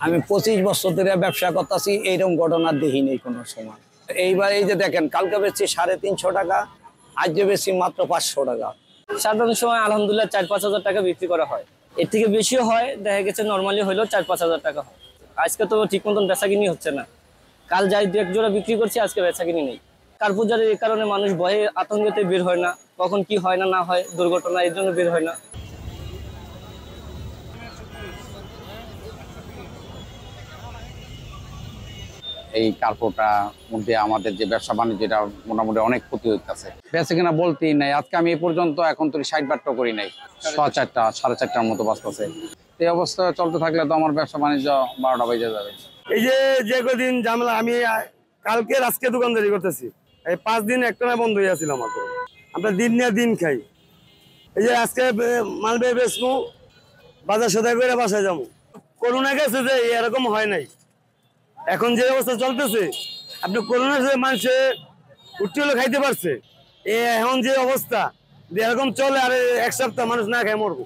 আমি 25 বছর ধরে ব্যবসা করতেছি, এইরকম ঘটনা দেখি নেই কোনো সময়। এইবার এই যে দেখেন, কালকে বেচছি 350 টাকা, আজ যে বেচছি মাত্র 500 টাকা। সাধারণ সময় আলহামদুলিল্লাহ 4-5 হাজার টাকা বিক্রি করা হয়, এর থেকে বেশিও হয়। দেখা গেছে নর্মালি হলেও 4-5 হাজার টাকা হয়। আজকে তো ঠিক মতন বেচা কিনি হচ্ছে না। কাল যাই 2-1 জোড়া বিক্রি করছি, আজকে বেচা কিনি নেই। কারপূজারের এই কারণে মানুষ ভয়ে আতঙ্কেতে বের হয় না, কখন কি হয় না না হয়, দুর্ঘটনা এর জন্য বের হয় না। এই কার্পোটা মধ্যে আমাদের যে ব্যবসা বাণিজ্যটা মোটামুটি অনেক ক্ষতি হইতেছে। বেঁচে কিনা বলতেই নাই। আজকে আমি এই পর্যন্ত এখন তো 60 বারটা করি নাই, 4:30 4:30টার মতো বাজতেছে। এই অবস্থা চলতে থাকলে তো আমার ব্যবসা বাণিজ্য 12টা বেজে যাবে। এই যে কদিন ঝামেলা, আমি কালকে আজকে দোকানদারি করতেছি, এই 5 দিন একটানা বন্ধ হয়ে আছিল আমার। আমরা দিন নিয়ে দিন খাই। এই যে আজকে মাল বেচবো, বাজার সদাই করে বাসায় যাবো। করোনা গেছে যে এরকম হয় নাই। এখন যে অবস্থা চলতেছে, আপনি করোনা মানুষে উঠতে হলে খাইতে পারছে, এখন যে অবস্থা এরকম চলে, আর 1 সপ্তাহ মানুষ না খায় মরবো।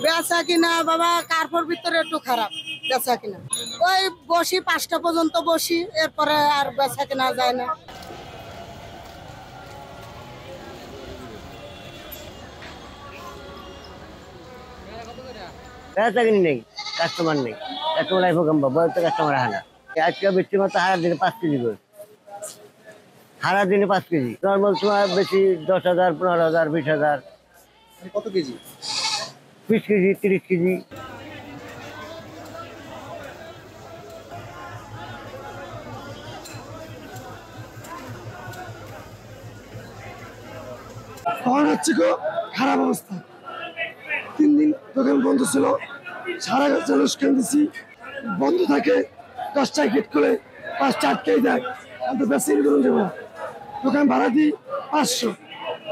বেচা কিনা বাবা কার্পোর ভিতরে একটু খারাপ। বেচা কিনা ওই বসি 5টা পর্যন্ত বসি, এরপরে আর বেচা কিনা যায় না। বেচা কিনি নেই, কাস্টমার নেই, কাস্টমার লাইফ কম, বয়স কাস্টমার হয় না। আজকে বৃষ্টি মতো হারা দিনে 5 কেজি করে, হারা দিনে 5 কেজি। নর্মাল তোমার বেশি 10,000, 15,000, 20,000। কত কেজি? 20 KG, 30 KG. আমার হচ্ছে খারাপ অবস্থা। 3 দিন দোকান বন্ধ ছিল, সারা চালুস কিনতেছি, বন্ধ থাকে। 10টায় গেট করে 5টা আটকেই দেয়। আমি তো বেশি করুন দেবো না, দোকান ভাড়া দিই 500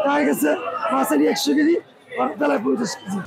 টাকা গেছে, মাছেরই 100 কেজি, বেলায় 50 কেজি।